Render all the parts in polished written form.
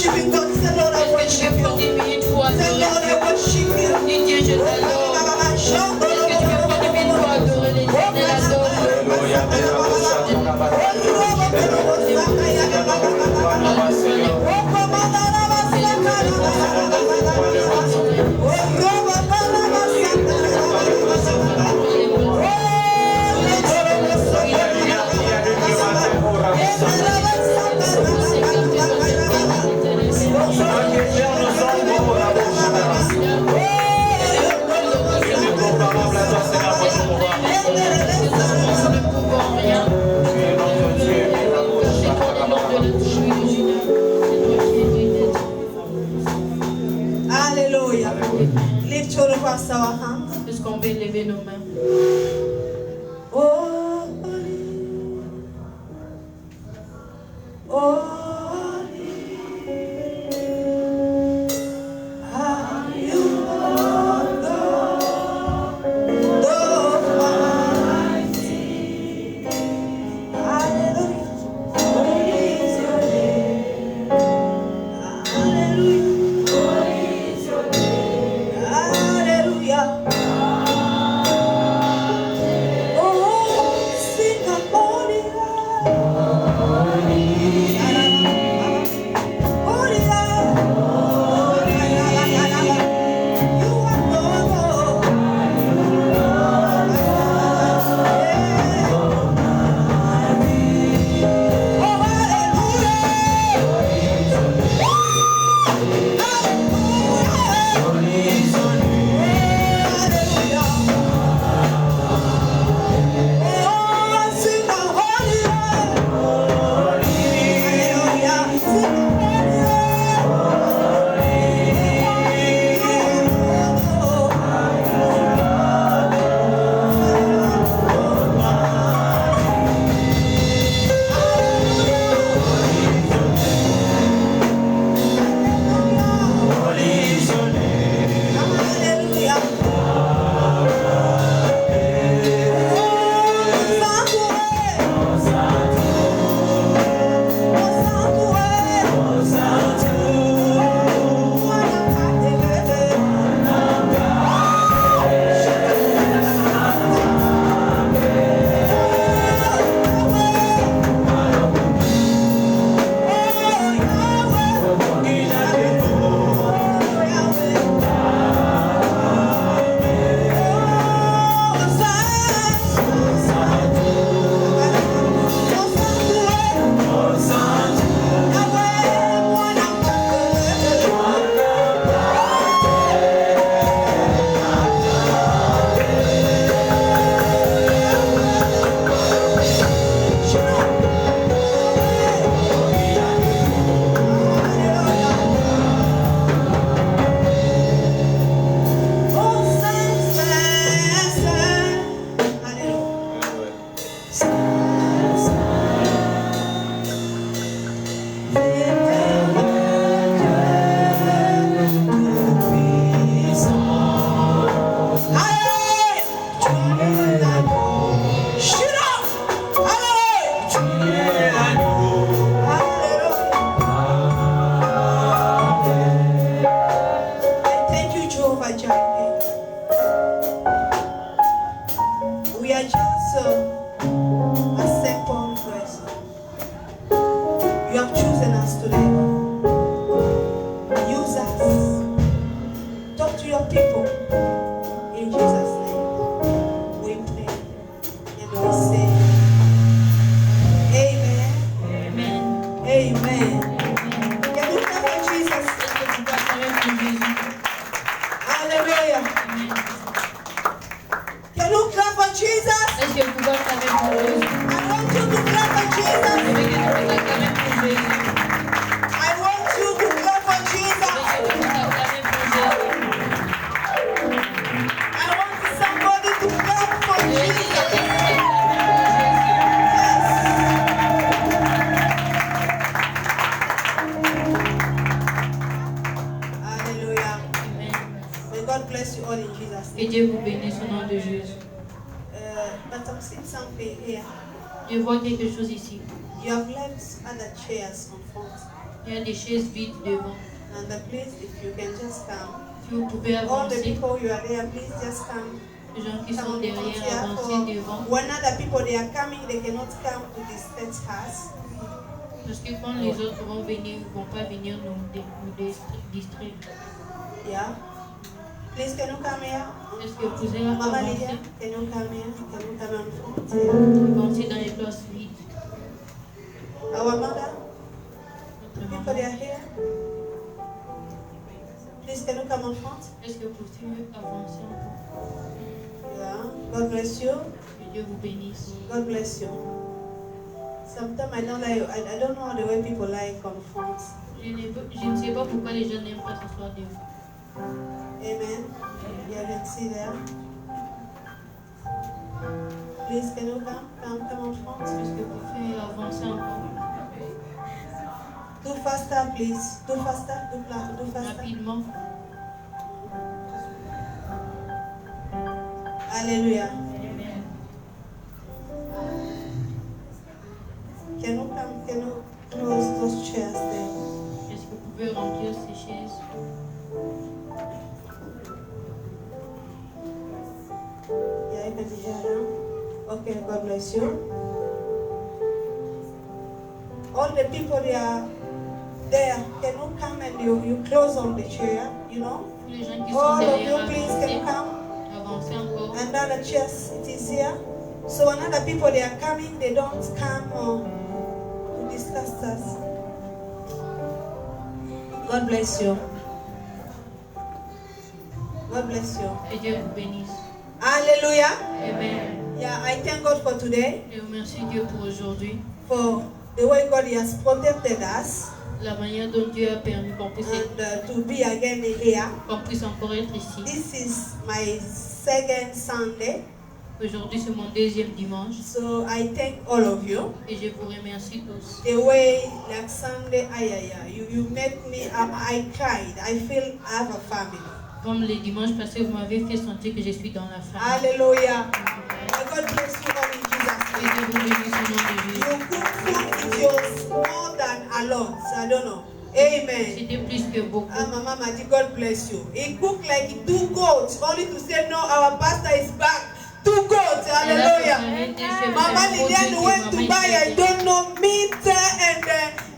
worshiping God. Say, Lord, I worship you. Say, Lord, I worship you. Alléluia. Lift all of us our hands. Est-ce qu'on peut lever nos mains? Oh, oh. Je vois quelque chose ici. You have left other chairs on front. Il y a des chaises vides devant. And please, if you can just come. Si vous pouvez All the avancer, people you are there, please just come. les gens qui Come sont on, derrière, here avancez devant. for when other people they are coming, they cannot come to this church house. Parce que quand les autres vont venir, ils ne vont pas venir nous distraire. Yeah. Please, can you come here? Est-ce que vous pouvez Mama Lydia, avancer? can you come here? Can you come on front? Yeah. Avancer dans les places vides. Our mother, Notre people maman. they are here. Please, can you come on front? Est-ce que vous pouvez avancer encore? Yeah. God bless you. Que Dieu vous bénisse. God bless you. Sometimes I don't like. I don't know the way people like on front. Je ne sais pas pourquoi les gens n'aiment pas s'asseoir devant. Amen. Yeah, let's see there. Please, can you come on front? Est-ce que vous pouvez avancer encore? Do faster, please. Do faster. Do faster. Rapidement. Hallelujah. Amen. Can you come? Can you close those chairs there? Est-ce que vous pouvez remplir ces chaises? Yeah, you can be here now. Okay, God bless you. All the people they are there, can you come and you close on the chair, you know? Les gens qui sont All of derrière, you, please, can you avancez. come? Avancez encore. And other chairs, it is here. So when other people they are coming, they don't come to discuss us. God bless you. God bless you. Que Dieu vous bénisse. Hallelujah. Amen. Yeah, I thank God for today, Je remercie Dieu pour aujourd'hui. for the way God has protected us, La manière dont Dieu a permis qu'on puisse, and to be again here. qu'on puisse encore être ici. This is my second Sunday, Aujourd'hui, c'est mon deuxième dimanche. so I thank all of you. Et je vous remercie tous. The way like Sunday, you make me, I cried. I feel I have a family. Comme les dimanches passés, vous m'avez fait sentir que je suis dans la famille. Hallelujah. May God bless you all in Jesus' Que name. Dieu vous bénisse au nom de Jésus. You cook food, it was more than a lot. I don't know. Amen. C'était plus que beaucoup. Mama, God bless you. He cooked like 2 goats, only to say, no, our pastor is back. 2 goats. Hallelujah. Mama Lilian went to buy, I don't know, meat and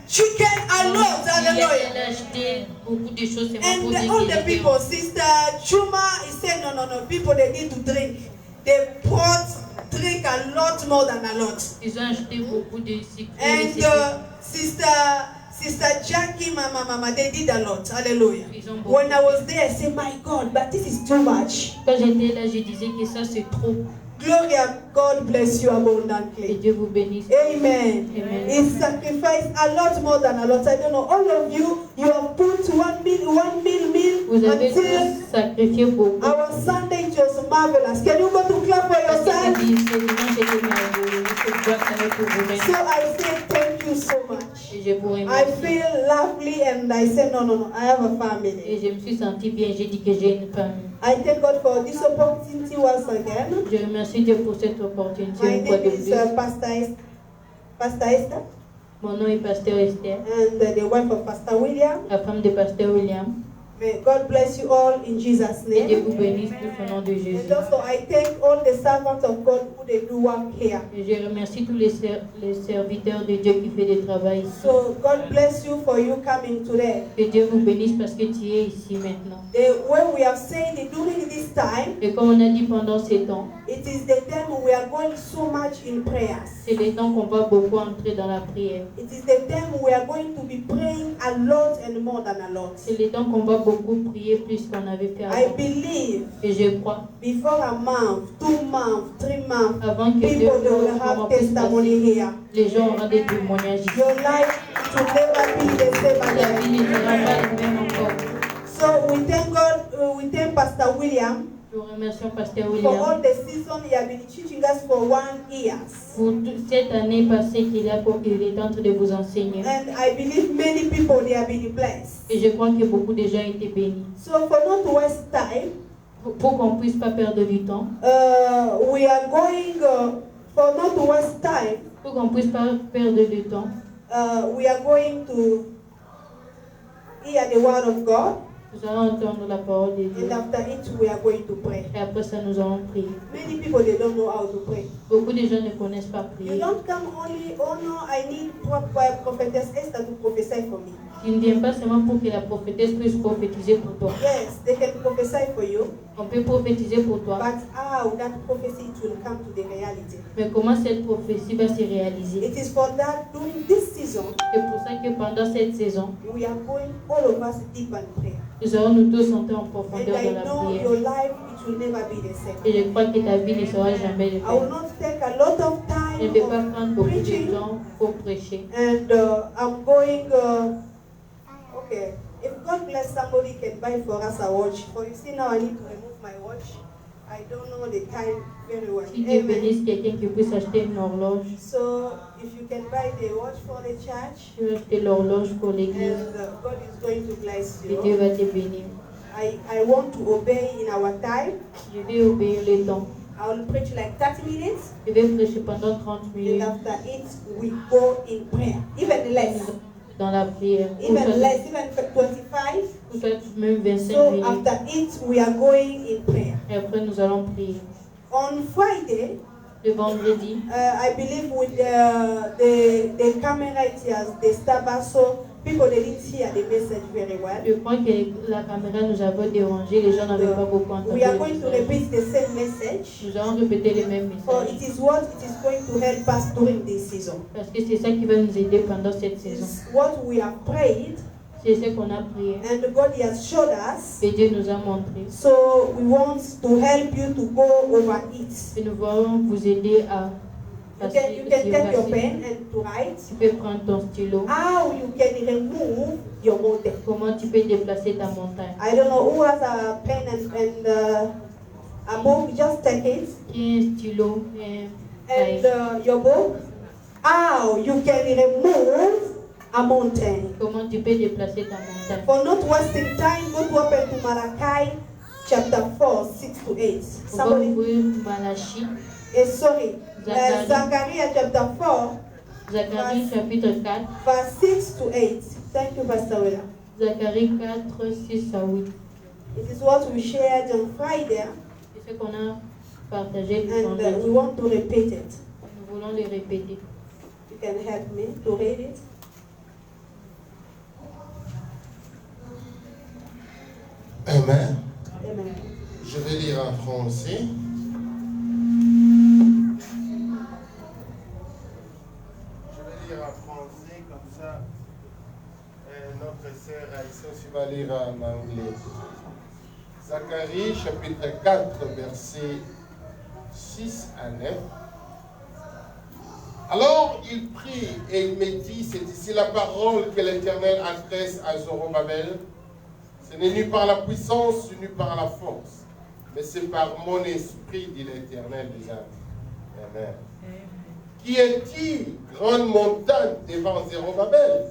chicken and loaves. Hallelujah. Elle a acheté beaucoup de choses. And all the people, Sister Chuma, he said, no, people, they need to drink. They drink a lot more than a lot. Ils ont acheté beaucoup de sucre. And Sister Jackie, Mama, they did a lot. Hallelujah. When I was there, I said, my God, but this is too much. Quand j'étais là, je disais que ça c'est trop. Gloria, God bless you Que abundantly. Dieu vous bénisse. Amen. Amen. He sacrificed a lot more than a lot. I don't know. All of you, you have put one meal Vous avez until tous sacrifié beaucoup. our Sunday. It was marvelous. Can you go to clap for Parce que yourself? ce dimanche était merveilleux. Je dois savoir pour vous-même. So I say thank you so much. Et je vous I remercie. feel lovely and I say no, I have a Et family. je me suis sentie bien. J'ai dit que j'ai une famille. I thank God for this opportunity once again. Je remercie Dieu pour cette opportunité My une fois name de is plus. Pastor Esther Mon nom est Pasteur Esther, and the wife of Pastor William. la femme de Pasteur William. May God bless you all in Jesus' Que Dieu name. vous bénisse tous au nom de Jésus. And also I thank all the servants of God who they do work here. Et je remercie tous les serviteurs de Dieu qui font du travail ici. So God bless you for you coming today. Que Dieu vous bénisse parce que tu es ici maintenant. The way we have said it during this time, Et comme on a dit pendant ces temps, it is the time we are going so much in prayers. c'est le temps qu'on va beaucoup entrer dans la prière. It is the time we are going to be praying a lot and more than a lot. C'est le temps qu'on va beaucoup prier plus qu'on avait fait I avant. believe Et je crois, before a month, 2 months, 3 months, avant que people Dieu they will have testimony here. les gens auront des témoignages ici. Your life will never be the same La again. vie ne sera pas la même encore. So we thank God, we thank Pastor William Nous remercions Pasteur for William all the season he has been teaching us for 1 year. pour toute cette année passée qu'il est en train de vous enseigner. And I believe many people they have been blessed. Et je crois que beaucoup de gens ont été bénis. So for not to waste time, Pour qu'on ne puisse pas perdre du temps, we are going, for not to waste time, pour qu'on ne puisse pas perdre du temps, we are going to hear the word of God. Nous allons entendre la parole de Dieu. And after it, we are going to pray. Et après ça, nous allons prier. Many people, they don't know how to pray. Beaucoup de gens ne connaissent pas You prier. don't come only, oh no, I need prophetess Esther to prophesy for me. Tu ne viens pas seulement pour que la prophétesse puisse prophétiser pour toi. Yes, they can prophesy for you, On peut prophétiser pour toi. but how that prophecy it will come to the reality. Mais comment cette prophétie va se réaliser? It is for that during this season, C'est pour ça que pendant cette saison, we are going all of us deep in prayer. nous allons nous tous entrer en And profondeur I de la know prière. your life, it will never be the same. Et je crois que ta vie ne sera jamais le I will même. not take a lot of Je ne time vais pas of prendre beaucoup de preaching, temps pour prêcher. and I'm going, okay, if God bless somebody can buy for us a watch. For you see now I need to remove my watch. I don't know the time very well. Si Dieu Amen. bénisse quelqu'un qui puisse acheter une horloge, So if you can buy the watch for the church, tu veux acheter l'horloge pour l'église and God is going to bless et Dieu you. va te bénir. I want to obey in our time. Je vais obéir le temps. I will preach like 30 minutes, Je vais prêcher pendant 30 and minutes after it we go in prayer. Even less, dans la prière. Ou even soit- less, even 25. ou soit même 25 So minutes. after it we are going in prayer. Et après nous allons prier. On Friday, Le vendredi, I believe with the camera it has the stabber, so people they didn't hear the message very well. je crois que la caméra nous avait dérangé. Les gens n'avaient pas beaucoup entendu We are le going to message. repeat the same message, Nous allons répéter les mêmes for messages. it is what it is going to help us during this season. Parce que c'est ça qui va nous aider pendant cette saison. It's what we have prayed, C'est ce qu'on a prié. and God has showed us. Et Dieu nous a montré. So we want to help you to go over it. Et nous voulons vous aider à You passer. can take your pen and to write Tu peux prendre ton stylo. how you can remove your mountain. Comment tu peux déplacer ta montagne. I don't know who has a pen and a book. Just take it Qui a un stylo et un and cahier. your book. How you can remove a mountain. Comment tu peux déplacer ta montagne. For not wasting time, go to open to Malachi chapter 4, 6 to 8. On va Somebody, ouvrir Malachie, sorry, Zacharie. Zechariah chapter 4, Zacharie chapitre 4, verse 6 to 8. Thank you, Pastor Willa. Zacharie 4, 6 à 8. It is what we shared on Friday, C'est ce qu'on a partagé le and we vendredi. want to repeat it. Nous voulons les répéter. You can help me to read it. Amen. Amen. Je vais lire en français. Je vais lire en français, comme ça, notre sœur Aïssa aussi va lire en anglais. Zacharie, chapitre 4, versets 6 à 9. Alors il prie et il me dit, c'est ici la parole que l'Éternel adresse à Zorobabel. Ce n'est ni par la puissance, ni par la force, mais c'est par mon esprit, dit l'Éternel des armées. Amen. Qui est-il, grande montagne devant Zorobabel,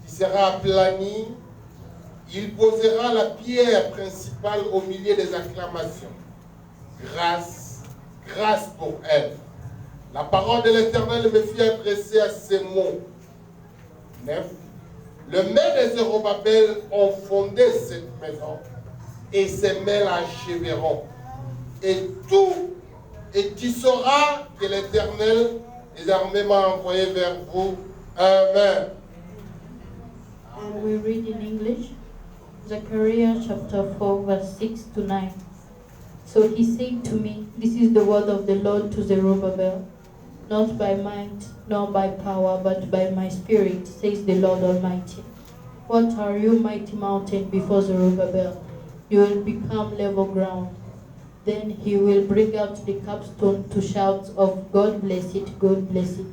qui sera aplanie? Il posera la pierre principale au milieu des acclamations. Grâce, grâce pour elle. La parole de l'Éternel me fit adresser à ces mots. 9. Le maître de Zorobabel ont fondé cette maison et ses mains l'achèveront. Et tu sauras que l'Éternel des armées m'a envoyé vers vous. Amen. And we read in English, Zechariah chapter 4, verse 6 to 9. So he said to me, this is the word of the Lord to Zerubbabel, not by might, nor by power, but by my spirit, says the Lord Almighty. What are you, mighty mountain, before Zerubbabel? You will become level ground. Then he will bring out the capstone to shouts of God bless it, God bless it.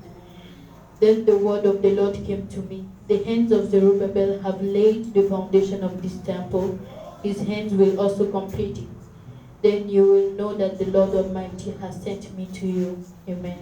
Then the word of the Lord came to me. The hands of Zerubbabel have laid the foundation of this temple. His hands will also complete it. Then you will know that the Lord Almighty has sent me to you. Amen.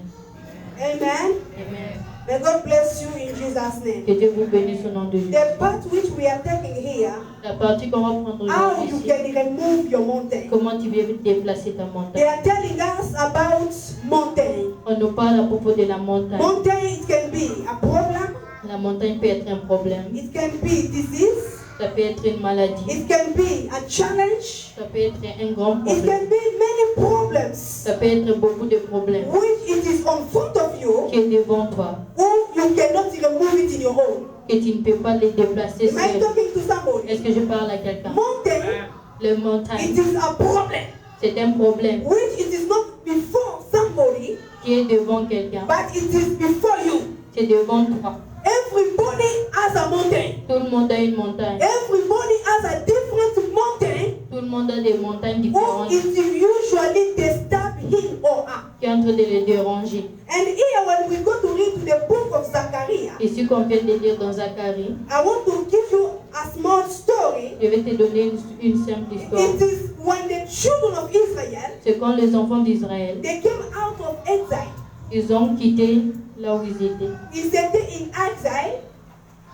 Amen. Amen. May God bless you in Jesus' name. Que Dieu vous bénisse au nom de Jésus. The part which we are taking here, La partie qu'on va prendre how aujourd'hui you ici, can remove your mountain. comment tu veux déplacer ta They montagne. are telling us about mountain. On nous parle à propos de la montagne. Mountain, it can be a problem. La montagne peut être un problème. It can be disease. Ça Ça peut être une maladie. It can be a challenge. Ça peut être un grand It problème. can be many problems Ça peut être beaucoup de problèmes which it is on front of you, qui est devant toi, or you cannot remove it in your own. que tu ne peux pas les déplacer Am I seul. talking to somebody? Est-ce que je parle à quelqu'un? Mountain, Le montagne, it is a problem c'est un problème which it is not before somebody, qui est devant quelqu'un. but it is before you. C'est devant toi. Everybody has a mountain. Tout le monde a une montagne. Everybody has a different mountain, Tout le monde a des montagnes or différentes it usually disturb him or her. qui est en train de les déranger. And here, when we go to read the book of Zechariah, Et ce qu'on vient de lire dans Zacharie, I want to give you a small story. je vais te donner une simple histoire. It is when the children of Israel, C'est quand les enfants d'Israël, they came out of exile. ils ont quitté là où ils étaient. Ils étaient in exile.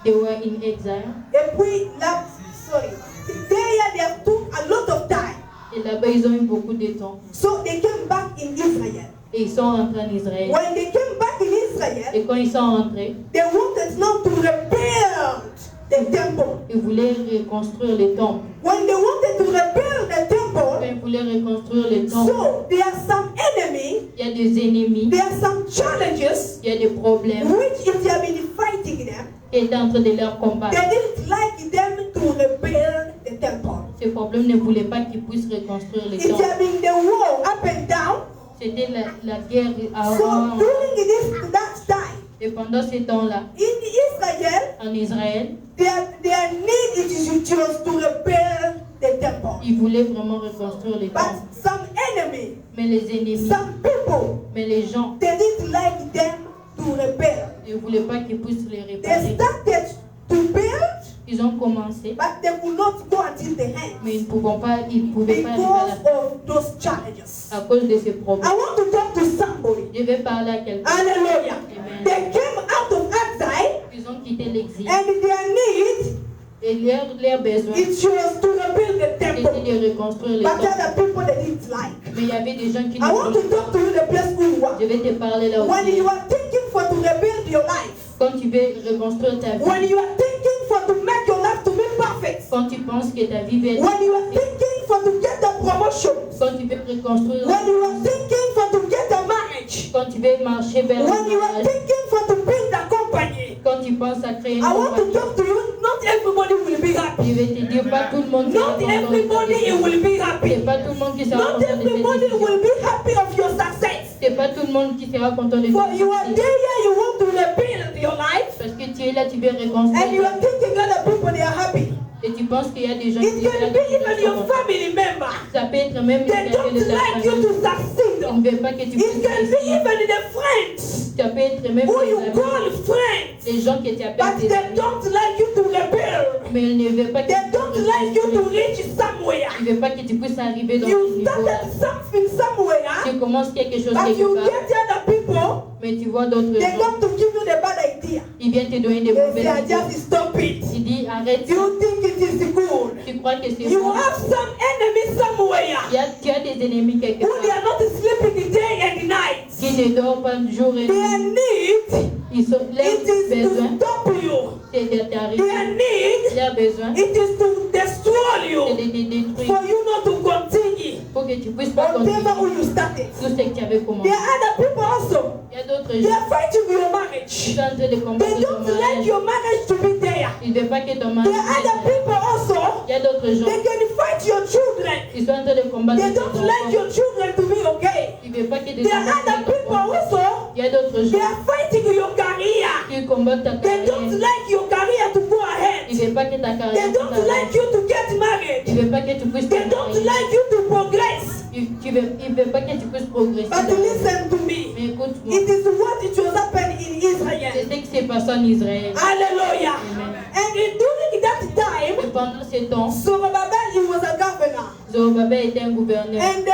They were in exile. Et puis là, there they took a lot of time. Et là-bas, ils ont eu beaucoup de temps. So they came back in Israel. Et ils sont rentrés en Israël. When they came back in Israel, Et quand ils sont rentrés, they wanted now to rebuild the temple. ils voulaient reconstruire les temples. When they wanted to rebuild the Quand temple, ils voulaient reconstruire les temples, so there are some enemy, il y a des ennemis, there are some challenges il y a des problèmes which if they have been fighting them, qui étaient en train de leur combattre. they didn't like them to rebuild the temple. Ces problèmes ne voulaient pas qu'ils puissent reconstruire les If there temples. have been the war up and down, C'était la guerre so avant. during that time, Et pendant ces temps-là, in Israel, en Israël, their need it is just to rebuild the temple. ils voulaient vraiment reconstruire les But temples. some enemy, Mais les ennemis, some people, mais les gens, they didn't like them to rebuild. ils ne voulaient pas qu'ils puissent les They réparer. started to build, Ils ont commencé, but they could not go until the end mais ils ne pouvaient pas arriver à la because fin of those challenges. à cause de ces I problèmes. want to talk to somebody. Je vais parler à quelqu'un. Hallelujah. Amen. They came out of exile Ils ont quitté l'exil. and their need Et leur besoin, it was to rebuild the c'était temple. de reconstruire les But temples. other people they didn't like. Mais il y avait des gens qui I want to ne talk to you the place who you are. Je vais te parler là When aussi. you are thinking for to rebuild your life, Quand tu veux reconstruire ta when vie, you are thinking for to make your life to be perfect, quand tu penses que ta vie va être when you are parfaite, thinking for to get a promotion, quand tu veux reconstruire, when you are thinking for to get a marriage, quand tu veux marcher vers le when you are mariage, thinking for to build a company, quand tu penses à créer une I want to compagnie, talk to you. Not everybody will be je happy. vais te dire, pas tout le monde sera Not content de everybody ta vie. will be C'est happy. pas tout le monde qui sera Not content de cette everybody décision. will be happy of your success. C'est pas tout le monde qui sera content de For ta you are succès. there, you want to rebuild your life, Parce que tu es là, tu veux and you reconstruire. are thinking other people they are happy. Et tu penses qu'il y a des gens It qui sont là, can be qui even sont your contents. family member. Ça peut être même They quelqu'un don't de ta like you famille. to succeed. Ils ne veulent pas que tu It puisses can be réussir. even the friends Ça peut être même who des you amis, call friends, des gens qui but t'appellent tes they amis. don't like you to rebuild. Mais ils ne veulent pas que They tu don't puisses like you to réussir. reach somewhere. Ils ne veulent pas que tu puisses arriver dans ce You niveau-là. started something somewhere, Tu commences quelque chose but you quelque part, get the other people, mais tu vois d'autres they gens. come to give you the bad idea. Ils viennent te donner des They mauvaises say, idées. just stop it. Tu dis arrête ça. You think it is good. Tu crois que c'est You bon. have some enemy somewhere Tu as des ennemis quelque who they part are not sleeping day and night. qui ne dorment pas jour et Their nuit. need Ils sont it leurs is to besoins, stop you. c'est de Their t'arrêter. need Leurs besoins, it is to destroy c'est you de te détruire. for you not to continue Pour que tu puisses pas whatever continuer who you started. tout ce que tu avais commencé. There are other people also. Il y a d'autres They gens are fighting your qui marriage. sont en train de They combattre ton don't like mariage. your marriage to be there. Ils ne veulent pas que ton There mariage are other soit là. people also. Il y a d'autres gens They can fight your children. qui sont en train de combattre They ton don't like enfant. your children to be okay. Ils ne veulent pas que tes There are enfants other soient people contents. also. Il y a d'autres They gens are fighting your career. qui combattent ta They don't carrière. like your career to go Ils ahead. ne veulent pas que ta They carrière don't s'arrête. like you to get Ils married. ne veulent pas que tu puisses te They don't marier. like you to progress. Ils ne veulent pas que tu puisses progresser. But dans la vie. listen to me. Mais écoute-moi, It is what it was happening in c'est Israel. ce qui s'est passé en Israël. Hallelujah. Amen. And during that Et time, pendant ce temps, Zorobabel, he was a governor. Zorobabel était un gouverneur. And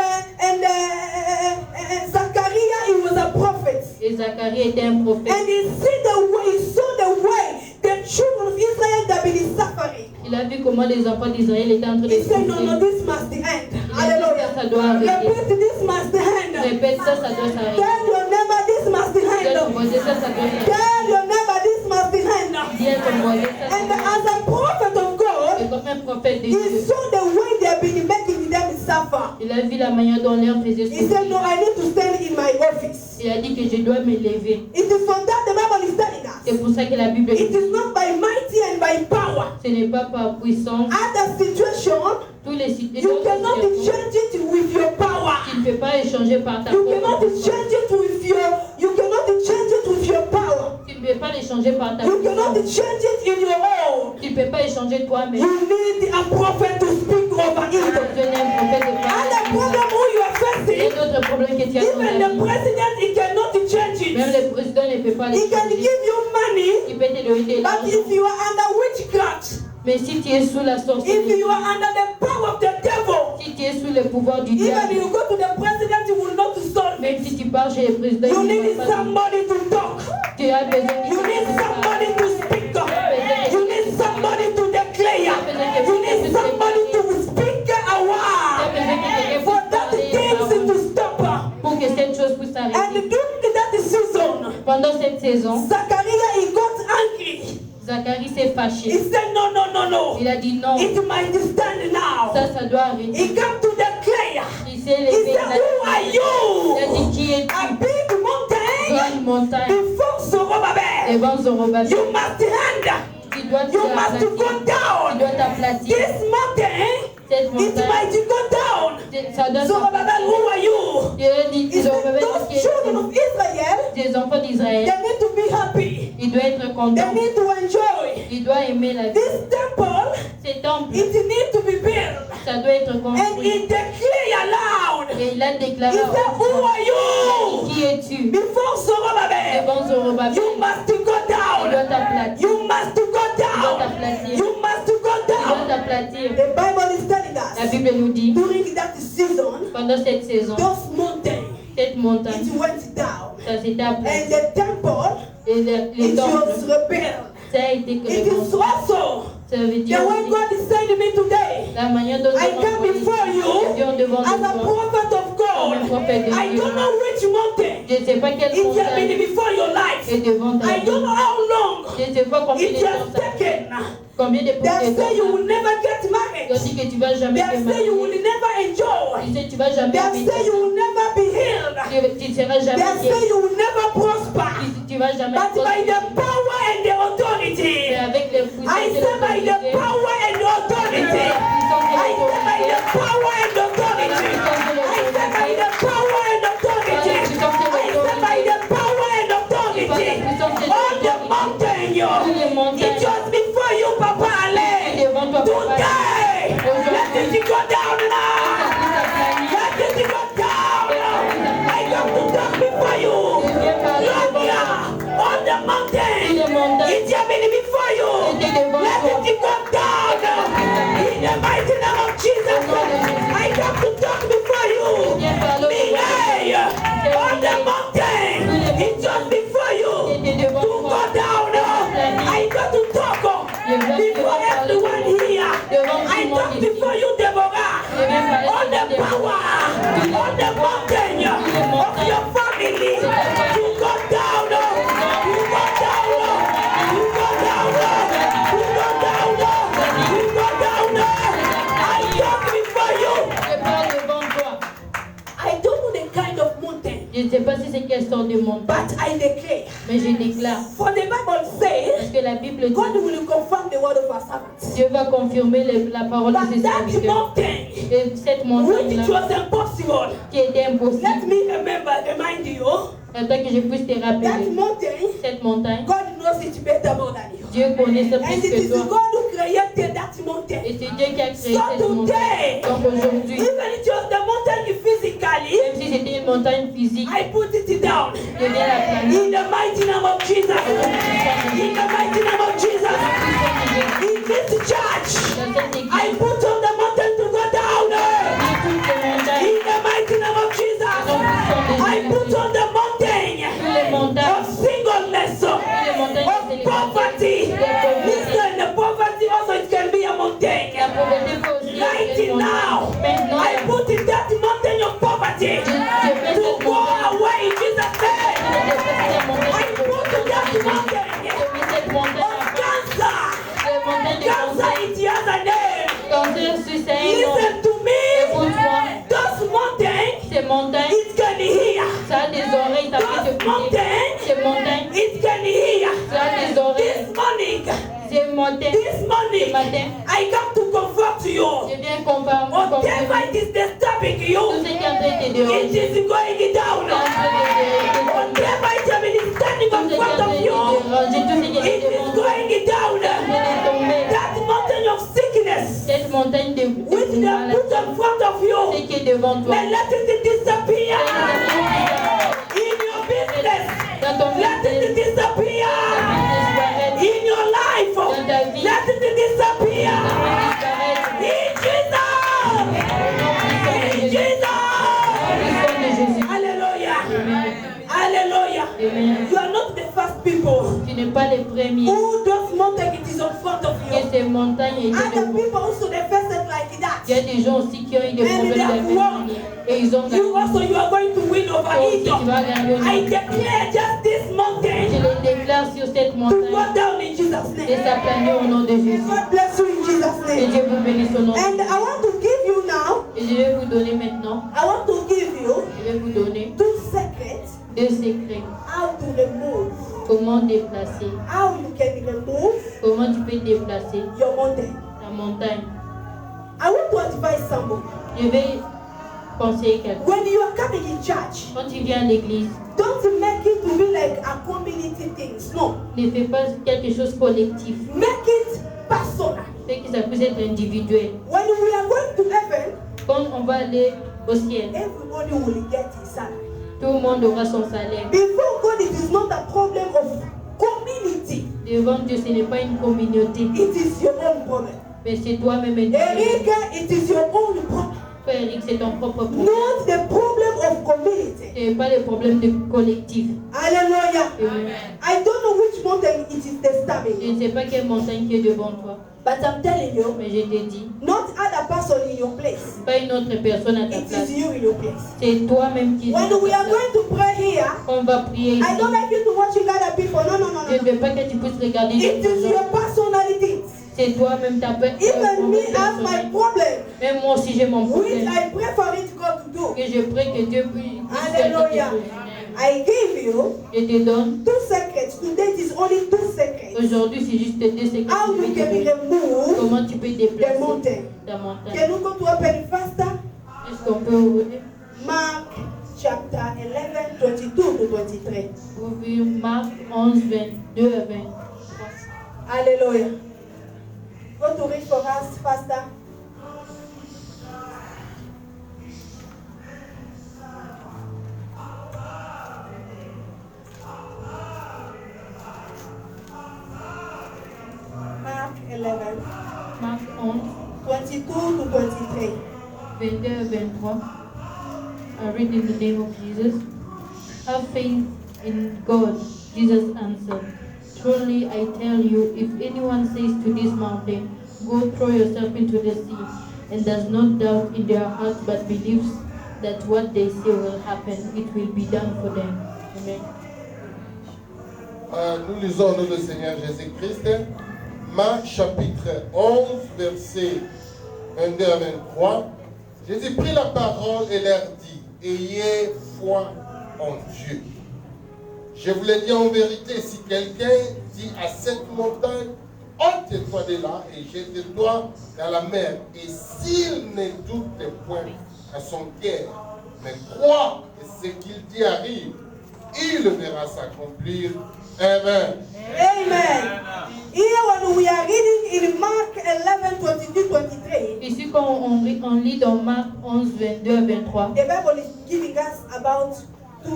Zachariah, he was a prophet. Et Zacharie était un prophète. And he saw the way the children of Israel have been suffering. Il a vu comment les enfants d'Israël étaient en train de He said, no, souffrir. this must end. Il a dit ça Hallelujah. doit arrêter. Repeat, this must end. Répète ça doit s'arrêter. Tell your neighbor, this must Dis à ton end. voisin, ça doit s'arrêter. Tell your neighbor, this must end. Dis à ton voisin, ça And doit s'arrêter. as a prophet of Et God, comme un prophète de He Dieu. saw the way they have been making them suffer. Il a vu la manière dont leur faisait He said, no, souffrir. I need to stand in my office. Il a dit que je dois me lever. It is from that the Bible is telling us. C'est pour ça que la Bible It dit, is not by mighty and by power. ce n'est pas par puissance. Other situation, Tous les cités you cannot change it with your power. tu ne peux pas échanger par ta You propre cannot puissance. change it with your power. Tu ne peux pas l'échanger par ta You cannot puissance. change it in your own. Tu ne peux pas échanger toi-même. You need a prophet to speak over Tu it. as besoin d'un prophète de And the parler. problem who you are Et facing, d'autres problèmes que tu as dans even ta the vie. president, he cannot change Même it. le président ne peut pas He can l'échanger. give you money, Il peut te donner but l'argent. if you are under witchcraft, Mais si tu es sous la if sorcellerie, you are under the power of the devil, si tu es sous le pouvoir du even diable, you go to the president, he will not solve même it. si tu pars chez le président, You il ne need va pas somebody to talk. tu as besoin de You need somebody to speak up. You need somebody to declare. You need somebody to speak a word for that things to stop. pour que cette chose puisse And s'arrêter. during that season, Pendant cette saison, Zachariah, he got angry. Zacharie s'est He fâché. said, no, no, no, no. Il a dit non, It might stand now. ça doit arrêter. He came to declare. Il s'est He levé. said, who are Il a you? dit qui A es-tu? big mountain Grande montagne before Zorobabel. devant Zorobabel. You must hand. Tu dois You must t'aplatir. go Tu down. dois t'aplatir. This mountain, Cette it montagne, might go down. ça doit Zorobabel, s'aplatir. who are you? Dieu dit He said, Zorobabel, those qui children es-tu? of Israel, Des enfants they d'Israël, need to be happy. il doit être They content. need to enjoy. Il doit aimer la vie. This temple, Ces temples, it needs to be built. ça doit être And construit. he declared aloud. Et il a He déclaré said, who are you? qui es-tu? Before Zorobabel, Devant Zorobabel, you must go tu dois down. t'aplatir. You must go down. t'aplatir. You must go Tu dois down. t'aplatir. The Bible is telling La us, Bible nous dit, during that season, pendant cette saison, those mountains, cette montagne, it went down. ça s'est aplati. And the temple, Et les it was temples, rebuilt. ça a été It is reconstruit. also Ça veut the dire way aussi God is sending me today. la manière dont I come before you je viens devant as a toi. prophet of God. I don't know which mountain Je ne sais pas quelle it has been montagne before your life. est devant ta I vie. don't know how long Je ne sais pas combien de it temps has ça taken. combien de They say you temps will never get ça married. dit que tu vas jamais te They say you will marier. never enjoy. Tu sais, tu vas jamais They say you will never be healed. tu ne seras jamais They say guéri. you will never prosper. Tu vas jamais But by the prospérer. power and the authority, Mais avec les I puissances et say by the l'autorité, power and the authority, I say by the power and the authority, I say by the power and authority, I say by the power and authority, on the mountain, it was before you, Papa Ale. devant toi, papa. Today, let it go down now. Let it go down. I come to talk before you. Lord, yeah, on the mountain, it has been before you. Let it go down. In the mighty name of Jesus, I come to talk before you. Me, on the mountain, it was before you. To go down, I got to talk before everyone here. I talk before you, Deborah, on the power, on the mountain of your family. You go down, you go down, you go down, you go down, you go down. I talk before you. Je parle devant toi. I don't know the kind of mountain, Je ne sais pas si c'est quelle sorte de montagne, but I declare. mais je déclare. For the Bible says, Parce que la Bible God dit, will confirm the word of our servants. Dieu va confirmer la parole de But ses that serviteurs. mountain, Et cette which montagne-là, it was impossible. qui était Let impossible, me remind you, afin que je puisse te that rappeler, mountain, cette montagne, God knows it better more than you. Dieu connaît ça And plus it que is toi. God who created that mountain. Et c'est Dieu qui a créé So cette montagne. today, Donc aujourd'hui, even if it was the mountain physically, même si c'était une montagne physique, I put it down. je viens la planer. In the mighty name of Jesus. In the mighty name of Jesus. In this church, Dans cette église, I put on the mountain to go down. dans toutes les montagnes, In the mighty name of Jesus, I put on the mountain toutes les montagnes, of singleness, of poverty. Listen, the poverty also it can be a mountain. la pauvreté peut aussi être Right une now, montagne. Maintenant, I put in that mountain of poverty to go away in Jesus' name. I put in that mountain of cancer. Cancer, it has a name. suis saying non. Listen to me. Écoute-moi. Those mountains, Ces montagnes, it can hear. ça a des oreilles, ça peut Those te mountains, écouter. Ces montagnes, it can hear. ça a des oreilles. This morning, Ces montagnes, this ce morning, matin, I come to comfort you. je viens confirmer Whatever it is disturbing tout you, ce qui est en train de te it déranger. is going down. Whatever it is standing Tout in ce qui est en front train of de te you, déranger, tout ce qui est it is en train going down. de tomber. That mountain of sickness, Cette montagne de which they maladie, put in front of ce you, qui est devant toi. let it disappear. In your business, Dans ton let it business, disappear. In your life, let it disappear. In Jesus. In Jesus. Hallelujah. Hallelujah. Amen. You are not the first people Tu n'es pas les premiers who those mountains it is in front of que you. ces montagnes étaient Other devant. people also they face it like Il y that. a des gens aussi qui ont eu des And problèmes they de la have même won. manière. Et ils ont You also gagné. you are going to win over Toi aussi, it. tu vas gagner. I declare just this Je mountain les déclare sur cette to montagne go down in Jesus' et name. ça planait au nom de Jésus. God bless you in Jesus' Que name. Dieu vous bénisse au nom de And Jésus. I want to give you now, Et je vais vous donner maintenant, I want to give you je vais vous donner 2 secrets 2 secrets. how to remove, Comment déplacer, how you can remove comment tu peux déplacer your mountain. la montagne. I want to advise somebody. Je vais conseiller quelqu'un. When you are coming in church, Quand tu viens à l'église, don't make it to be like a community things. No. ne fais pas quelque chose collectif. Make it personal. Fais que ça puisse être individuel. When we are going to heaven, Quand on va aller au ciel, everybody will get his salary. tout le monde aura son salaire. Before God, it is not a problem of community. Devant Dieu, ce n'est pas une communauté, It is your own problem. mais c'est toi-même individuel. Erika, it is your own problem. Toi, Eric, c'est ton propre problème. Not the problem of community. Ce n'est pas le problème de collectif. Hallelujah. Amen. I don't know which mountain it is disturbing Je you, ne sais pas quelle montagne qui est devant toi, but I'm telling you, mais je te dis, not other person in your place. pas une autre personne à ta It place. is you in your place. C'est toi-même qui es When à ta we are place. going to pray here, On va prier ici. I don't like you to watching other people. No, no, no, Je no. ne veux pas que tu puisses regarder It les is gens. your personality. C'est toi-même ta Even me have my problem, Même moi aussi j'ai mon which problème. I pray for it God to do. Que je prie que Dieu puisse faire quelque Hallelujah. chose. I give you Je te donne. 2 secrets. Today it is only 2 secrets. Aujourd'hui, c'est juste 2 secondes. How you can remove Comment tu peux déplacer the mountain. ta montagne. Can you go to open faster? Est-ce qu'on peut ouvrir Mark chapter 11, 22 to 23. ouvrir Marc 11, 22 à 23. Hallelujah. Go to read for us faster. Mark 11, Marc 11, 22 to 23. 22 à 23. I read in the name of Jesus. Have faith in God, Jesus answered. Truly I tell you, if anyone says to this mountain, go throw yourself into the sea, and does not doubt in their heart but believes that what they say will happen, it will be done for them. Amen. Nous lisons au nom du Seigneur Jésus-Christ, Marc chapitre 11, verset 22 à 23. Jésus prit la parole et leur dit, ayez foi en Dieu. Je vous le dis en vérité, si quelqu'un dit à cette montagne, ôte-toi de là et jette-toi dans la mer, et s'il ne doute point à son cœur, mais croit que ce qu'il dit arrive, il le verra s'accomplir. Amen. Amen. Here when we are reading in Mark 11, 22, 23, Ici, quand on lit dans Marc 11, 22 à 23, the Bible is giving us about 2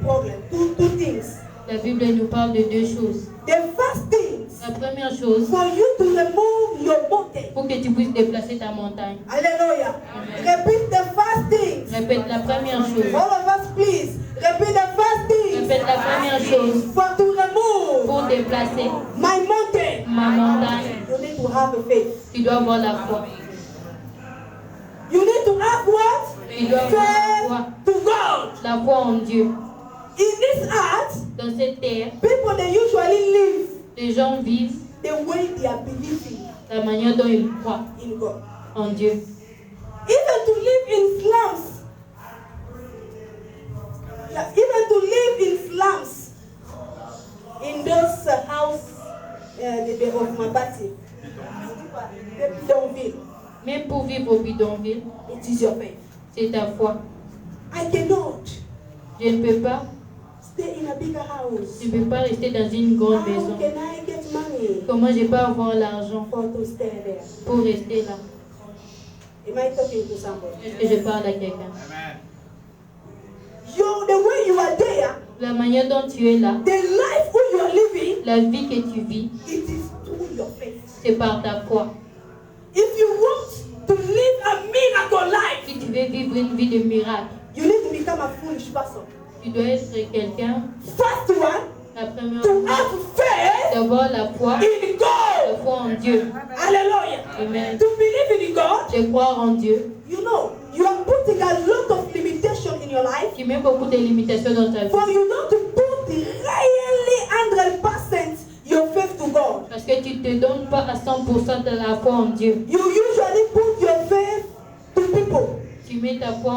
problems, two things. la Bible nous parle de 2 choses. The first thing, La première chose, for you to remove your mountain. pour que tu puisses déplacer ta montagne. Hallelujah. Repeat the first thing. Répète la première chose. All of us, please. Repeat the first thing. Répète la première chose. For to remove Pour déplacer my mountain, ma montagne, you need to have a faith. tu dois avoir la foi. You need to have what? Tu dois avoir la foi. Faith to God. La foi en Dieu. In this earth, Dans cette terre, people they usually live les gens vivent the way they are believing la manière dont ils croient. in God. en Dieu. Even to live in slums. Yeah, even to live in slums. In those house of Mabati. The bidonville. Même pour vivre au bidonville, It is your faith. c'est ta foi. I cannot Je ne peux pas, stay in a bigger house. je ne peux pas rester dans une grande How maison. can I get money Comment je peux avoir l'argent for to stay there? pour rester là? Am I talking to somebody? Est-ce que je parle à quelqu'un? The way you are there, La manière dont tu es là, the life who you are living, la vie que tu vis, it is through your faith. c'est par ta foi. If you want to live a miracle life, Si tu veux vivre une vie de miracle, you need to become a foolish person. tu dois être quelqu'un, First one, la première to fois, have faith d'avoir la foi, in God. la foi en Dieu. Hallelujah. Amen. To believe in God, De croire en Dieu. you know, you are putting a lot of limitation in your life. Tu mets beaucoup de limitations dans ta vie. For you not to put really 100% your faith to God. Parce que tu ne te donnes pas à 100% de la foi en Dieu. You usually put your faith to people. Tu mets ta foi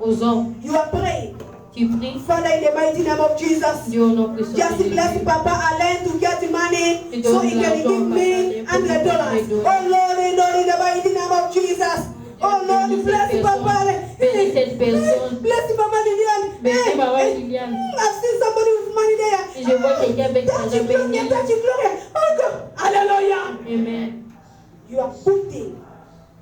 aux hommes. You are praying. Tu pries. Father, in the mighty name of Jesus, Dieu au nom puissant just de Jésus. bless Papa Alain to get money so he can give me $100. Oh Lord, in the mighty name of Jesus. Oh Lord, bless Papa Alain. Bénis cette personne. Bless Mama Liliane. Bénis Maman Liliane. I've seen somebody with money there. Et je vois quelqu'un avec Touch l'argent it, glory, béni. touch it, glory. Oh God. Hallelujah. Amen. You are putting,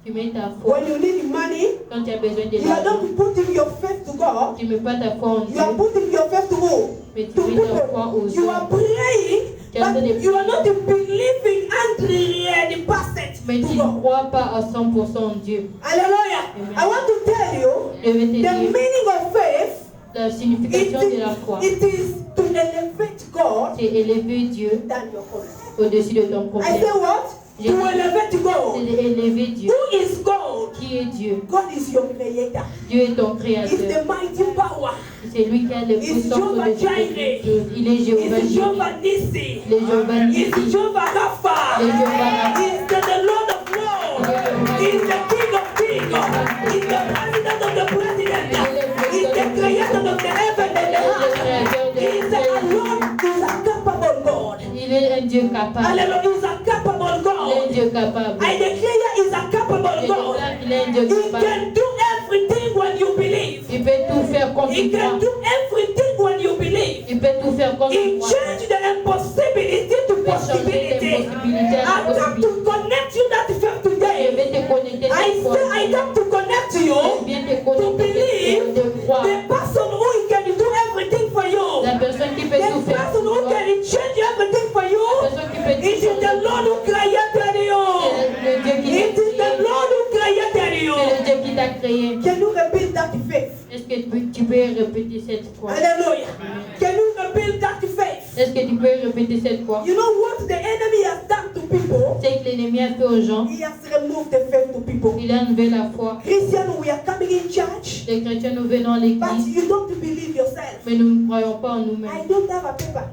Tu mets ta foi. when you need money, Quand tu as besoin de you are l'argent, not putting your faith to God. tu ne mets pas ta foi en You are Dieu, putting your faith to who? mais To tu mets ta foi people. aux You are hommes. praying, but you are not believing 100% Mais to tu ne God. crois pas à 100% en Dieu. Hallelujah. Amen. I want to tell you Je vais te the dire meaning of faith. la signification de la foi. It is to elevate God C'est élever Dieu than your problem. au-dessus de ton I problème. say what? J'ai To dit, elevate c'est God. élever Dieu. Who is God? Qui est Dieu? God is your creator. Dieu est ton It's créateur. the mighty power. C'est lui qui a le It's puissance Jehovah au-dessus de Jireh. toutes choses. Il est Jéhovah It's Jireh. Jehovah Nissi. Il est Jéhovah It's Nissi. Jehovah Rapha. Il est Jéhovah Rapha. It's the Lord of Lords. He's the King of Kings. He's the President of the President. He's the Creator of the heaven and the earth. He's the Lord. He's a capable God. Il est un Dieu capable. Hallelujah. He's a capable Il est un God. Dieu capable. I declare he's a capable Je God. déclare qu'il est un Dieu He capable. can do everything when you believe. Il peut tout faire quand He tu can crois. do everything when you believe. Il peut tout faire quand tu He crois. changed the impossibility to Il peut changer possibility. l'impossibilité à la I come possibilité. to connect you that faith Je today. vais te connecter I cette fois. say I come to connect Je you viens te to connecter believe de croire. the person who can do everything for you. La personne qui peut The tout faire person pour who toi. can change everything for you. La personne qui peut It tout is the changer. Lord who created you. C'est le Dieu qui t'a It is the créé. Lord who created C'est you. le Dieu qui t'a créé. Can you repeat that faith? Est-ce que tu peux répéter cette fois? Hallelujah. Can you repeat that faith? Est-ce que tu peux répéter cette fois? You know what the enemy has done to people? C'est que l'ennemi a fait aux gens. He has removed the faith to people. Il a enlevé la foi. Christians, we are coming in church, Les chrétiens, nous venons à but l'église, you don't believe yourself. mais nous ne croyons pas en I nous-mêmes. don't have a paper.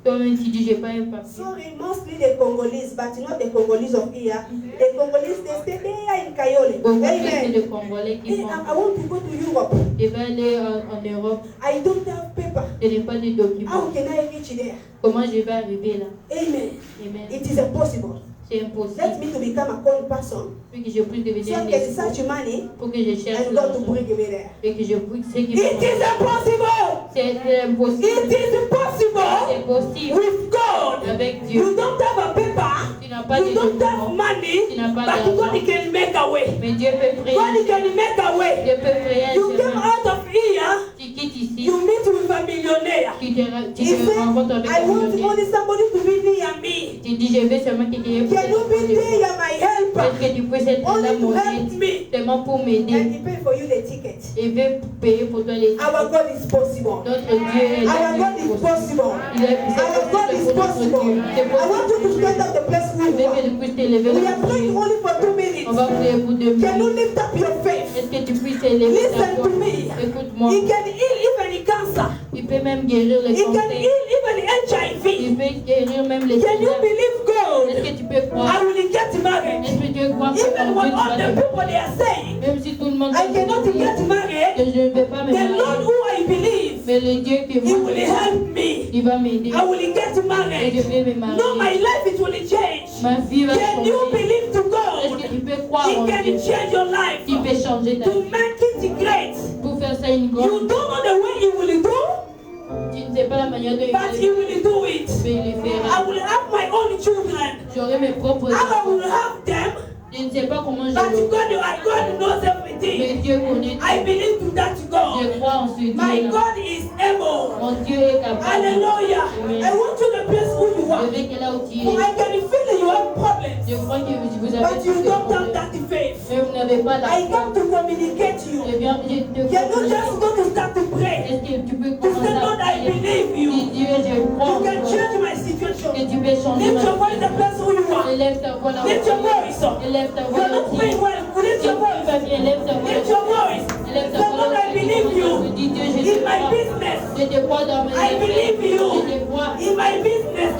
Toi-même, tu dis, j'ai pas un papier. Sorry, mostly the Congolese, but not the Congolese of here. The Congolese, they stay there in Kayole. Beaucoup plus Amen. de Congolais qui Hey, font. I want to go to Europe. Je vais aller en Europe. I don't have paper. Je n'ai pas de documents. How can I reach there? Comment je vais arriver là? Amen. Amen. It is impossible. C'est Let impossible. me to become a cold person Puis que je puisse so devenir I un can escroc. search money Pour que je cherche and God to l'argent. bring me there. Et que je puisse ce qui It is impossible. C'est It impossible. is possible C'est possible. with God. Avec Dieu. You don't have a paper. Tu n'as pas You de don't have documents. money. Tu n'as pas But God d'argent. can make a way. Mais Dieu peut créer un God can chemin. make a way. Dieu peut créer un You came chemin. out of here. Tu quittes ici. You meet with a millionaire. Tu He te said, rencontres avec I un want millionnaire. only somebody to be near me. Tu dis, je vais seulement t'aider pour Can you be te there, my helper? Est-ce que tu peux être là, Only mon to help aide, me. seulement pour m'aider? And he pay for you the ticket. Et veut payer pour toi les Our God is possible. Notre Dieu est Our God is possible. Il est Our God is pour notre possible. Dieu. C'est I want you to possible. stand up the place Je where veux you que are. tu puisses t'élever. We are praying only for 2 On minutes. va prier pour 2 Can you minutes. lift up your faith? Est-ce que tu puisses élever ta Listen foi? to me. Écoute-moi. He can heal even cancer. Il peut même guérir le He can cancer. heal even HIV. Il peut guérir même les Can you cancers. believe Est-ce God? que tu peux croire? I will get married. Est-ce que tu peux croire crois que Even mon when Dieu all va the te people they are saying, même si tout le monde I va cannot te dire get married, que je ne vais pas me the Lord marier, who I believe, mais le Dieu que He moi will help me. il va m'aider I will get et married. je vais me No, my marier. life it will change. Ma vie va Can you changer. believe to Est-ce que God? tu peux croire He en can Dieu? change your life. Il peut changer ta To vie. make it great. Pour faire ça une You grande, don't know the way He will do, tu ne sais pas la manière de but He will do it. mais il le I fera. will have my own children. J'aurai mes propres I enfants. will have them, Je ne sais pas comment je but l'aurai. God knows Mais everything. Dieu connaît I tout. believe to that Je God. crois en ce My Dieu-là. God is able. Mon Dieu est capable. Hallelujah. Amen. I want you to place who you Je are. veux que là où tu I es, can feel you have problems, je crois que vous but avez you tous ces don't have problèmes. that faith. Mais vous n'avez pas la I foi. come to communicate Je you. viens de te Can you just communiquer. go to start to pray? Est-ce que tu peux To say, commencer Lord, à I prier? believe Dis you. Dieu, je crois You en can toi. change my Que situation. tu peux changer Lift ma your voice vie. and place who you are. Élève ta voix là où Lift tu your voice. es. Élève ta You voix are là où not tu es. praying well. Lift Si your tu vas voice. bien, lève ta voix là Lift où your tu es. voice. Élève ta Say, voix Lord, là I où tu believe es. you. Dis Dieu, je In te my crois. business. Je te crois dans mes I affaires. believe you. Je te crois. In my business.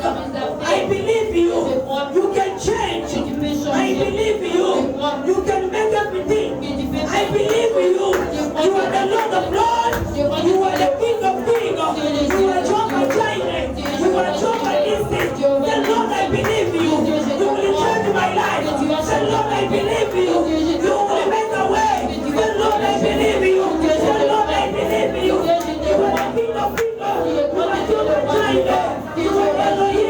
I believe you. You can change. Que tu peux I changer. believe you. You can make everything. Que tu peux I believe you. You are the Lord of Lords. You are the King of Kings. You are Jehovah Jireh. You are Jehovah Nissi. The Lord, I believe you. You will change my life. The Lord, I believe you. You will make a way. The Lord, I believe you. The Lord, I believe you. You are the King of Kings. You are Jehovah Jireh. You are Elohim.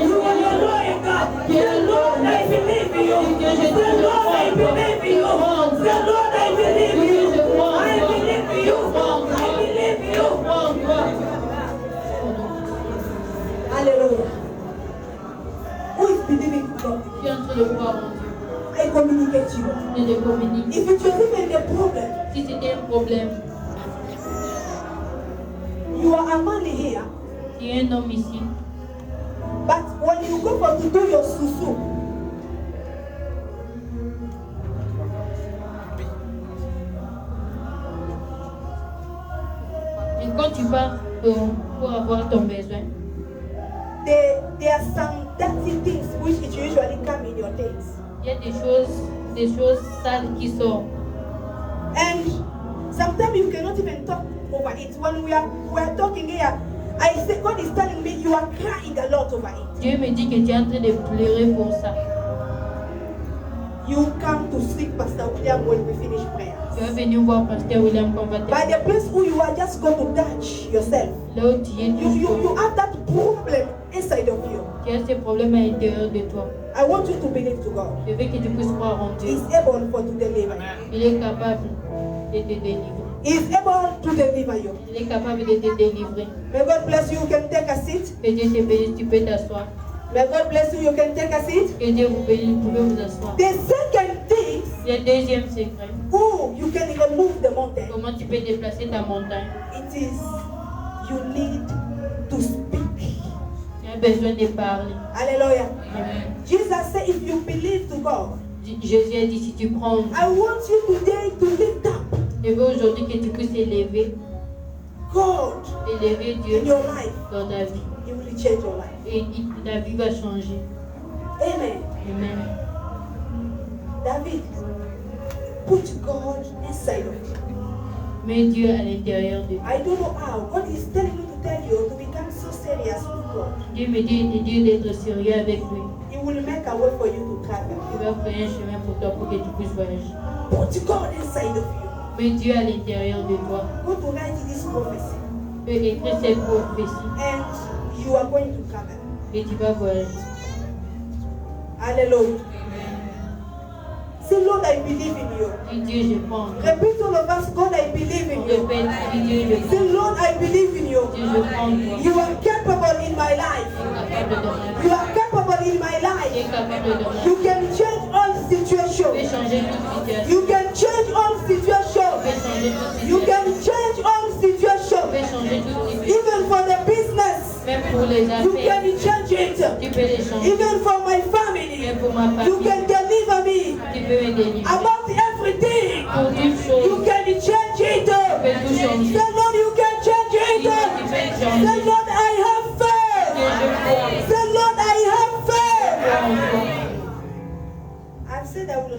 You are the Lord God. The Lord, I believe you. The Lord, I believe you. The Lord, I believe you. I believe you. I believe you. Crois en toi. Hallelujah. Who is believing God? Tu es en train de croire en Dieu. I communicate you. Je te communique. If it was even a problem, Si c'était un problème, you are a man here, tu es un homme ici. but when you go for to do your susu, Et quand tu pars pour avoir ton besoin, there are some dirty things which it usually come in your things. il y a des choses sales qui sortent. And sometimes you cannot even talk over it. When we are talking here, I say God is telling me you are crying a lot over it. Dieu me dit que tu es en train de pleurer pour ça. You come to seek Pastor William when we finish prayer. Tu vas venir voir Pasteur William quand on va By the place who you are, just go to touch yourself. là où tu es, You have that problem inside of you. tu as ces problèmes à l'intérieur de toi. I want you to believe to God. Je veux que tu puisses croire en Dieu. He's able for to deliver you. Il est capable de te délivrer. He's able to deliver you. Il est capable de te délivrer. May God bless you. You can take a seat. Que Dieu te bénisse, tu peux t'asseoir. May God bless you. You can take a seat. Que Dieu vous bénisse, vous pouvez vous asseoir. The second thing, Le deuxième secret, you can remove the mountain. comment tu peux déplacer ta montagne. It is you need to speak. Tu as besoin de parler. Hallelujah. Amen. Jesus said, if you believe to God, Jésus a dit, si tu prends, I want you today to lift up je veux aujourd'hui que tu puisses élever God Dieu in your life. dans ta vie. He will change your life. Et ta vie va changer. Amen. Amen. David, put God inside of you. Mets Dieu à l'intérieur de toi. I don't know how. God is telling me to tell you to become so serious with God. Dieu me dit de Dieu d'être sérieux avec lui. He will make a way for you to travel. Il va créer un chemin pour toi pour que tu puisses voyager. Put God inside of you. Mets Dieu à l'intérieur de toi. Go to write this prophecy. Tu peux écrire cette prophétie And you are going to travel. et tu vas voyager. Hallelujah. Say, Lord, I believe in you. Dis Dieu, je prends. Repeat all of us, God, I believe in you. Répète, dis Dieu, je Say, prends. Lord, I believe in you. Dieu, je prends toi. You are capable in my life. Capable de ma vie. You are capable in my Tu es life. capable de ma vie. You can change all Tu peux situations. changer toute situation. You can change all Tu peux situations. changer toute You situation. can change all Tu peux situations. changer toute situation. Even for the business, Même pour les you affaires, can change it. tu peux les changer. Even for my family, Même pour ma you famille, can deliver me. tu peux me délivrer. About everything, Pour toute you chose, can change it. tu peux tout changer. Say, Lord, you can change it. Tu peux Say, changer. Lord, I have Dieu, faith. je crois. Say, Lord, I have faith. Crois en toi. I've said I will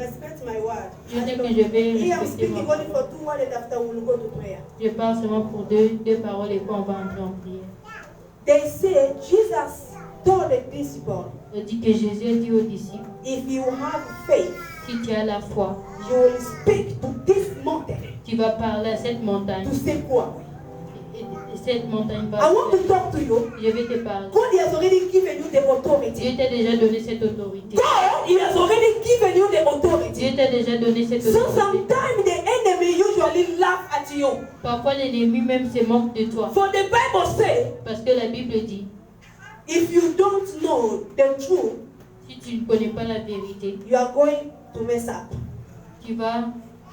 word. Je sais que je vais Here I'm respecter speaking ma only for 2 words and after we'll go to prayer. Je parle seulement pour deux paroles et puis on va entrer en prière. They say Jesus told the disciples, Il dit que Jésus a dit aux disciples, if you have faith, si tu as la foi, you will speak to this mountain. tu vas parler à cette montagne. To say quoi? Et cette montagne va I want to faire. talk to you. Je vais te parler. God has already given you the authority. Dieu t'a déjà donné cette autorité. God, He has already given you the Dieu authority. t'a déjà donné cette So autorité. sometimes the enemy usually laugh at you. Parfois l'ennemi même se moque de toi. For the Bible says, Parce que la Bible dit, if you don't know the truth, si tu ne connais pas la vérité, you are going to mess up. tu vas...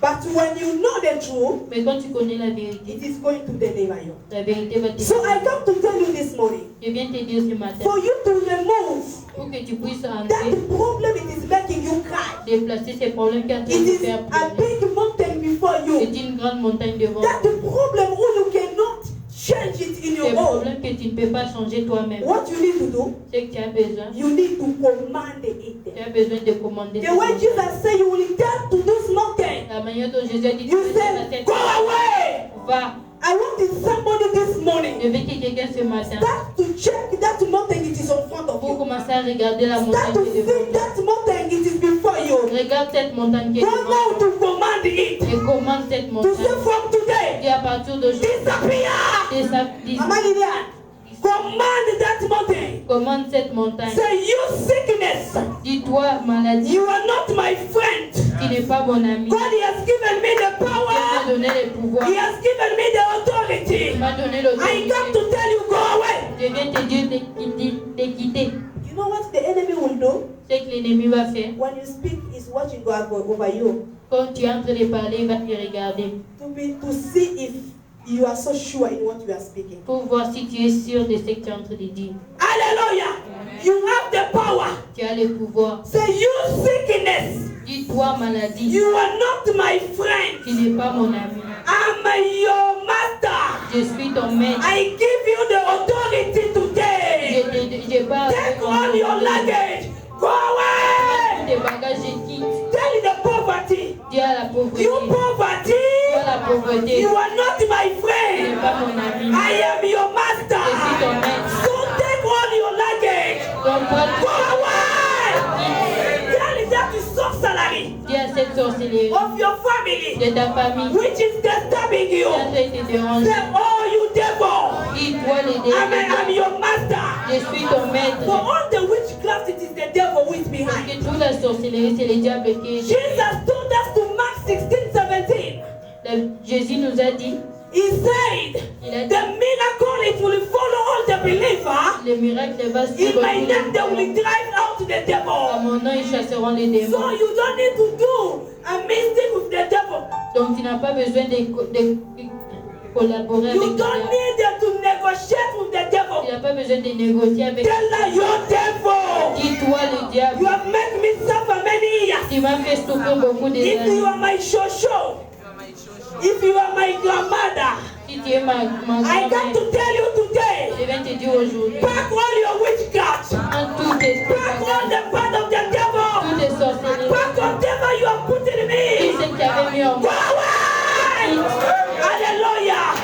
But when you know the truth, Mais quand tu connais la vérité, it is going to deliver you. la vérité va te... So I come to tell you this morning, Je viens te dire ce matin, for you to remove pour que tu puisses that enlever, problem, it is making you cry. déplacer ces problèmes qui sont en train It de is faire a pleurer. big mountain before you. C'est une grande montagne devant That toi. problem who you cannot change it in Des your own. problèmes que tu ne peux pas changer toi-même. What you need to do, C'est que tu as besoin. you need to command it. Tu as besoin de commander. The cette way montagne. Jesus said, you will tell to this mountain, La manière dont Jésus a dit, tu you peux dire à say, cette go away. va. I wanted somebody this morning Je veux que quelqu'un ce matin, start to check that mountain it is in front of pour you. commencer à regarder la Start montagne to qui est devant see toi. that mountain it is before you. Regarde cette montagne qui est Go devant now toi. to command it. Et commande cette To montagne. say from today, Et à partir d'aujourd'hui, disappear. Mama Lilian, command that mountain. commande cette montagne. Say, you sickness, Dis-toi, maladie, you are not my friend. qui n'est pas mon ami. God has given me the Dieu m'a power. donné les pouvoirs. He has given me the Il authority. m'a donné I l'autorité. come to tell you, go away. Je viens te dire de quitter. You know what the enemy will do? Ce que l'ennemi va faire. When you speak, is watching go over you. Quand tu es en train de parler, il va te regarder. To see if you are so sure in what you are speaking. Pour voir si tu es sûr de ce que tu es en train de dire. Hallelujah. You have the power. Tu as le pouvoir. Say, you sickness, Dis-toi, maladie, you are not my friend. tu n'es pas mon ami. I'm your master. Je suis ton maître. I give you the authority today. Je parle Take avec all your luggage. Go away. tes bagages, je quitte. Tell the poverty. Dis à la pauvreté. You poverty. Dis à la pauvreté. You are not my Tu n'es friend. pas mon ami. I am your master. Je suis ton maître. So take all your luggage. Donc, Go prends away. Tell that sorcery dis à cette sorcellerie of your family, de ta famille which is disturbing qui you. est en train de te déranger. Say, oh, you devil. Dis-toi les I'm démons. your master. Je suis ton maître. For all the witchcraft, it is the devil who is Parce behind. que toute la sorcellerie, c'est le diable qui est. Jesus told us to Mark 16:17. Jésus nous a dit, He said, il a dit, the miracle it will follow all the believers. le miracle va In suivre my tous name, they les will démons. drive out the À devil. mon nom, ils chasseront les démons. So you don't need to do a mistake with the devil. Donc tu n'as pas besoin de collaborer avec You le don't diable. need to negotiate with the Tu devil. n'as pas besoin de négocier avec Tell her, your devil. Dis-toi le You diable. have made me suffer many years. Tu m'as fait souffrir beaucoup de If you années. are my shosho, if you are my grandmother, Si tu es ma I come grand-mère, to tell you today, je viens te dire aujourd'hui, pack all your witchcraft, prends tous tes pack all the part of the devil, toutes les sorcelleries, pack whatever you have put in tout me. ce qui avait mis en Go moi. away! Hallelujah!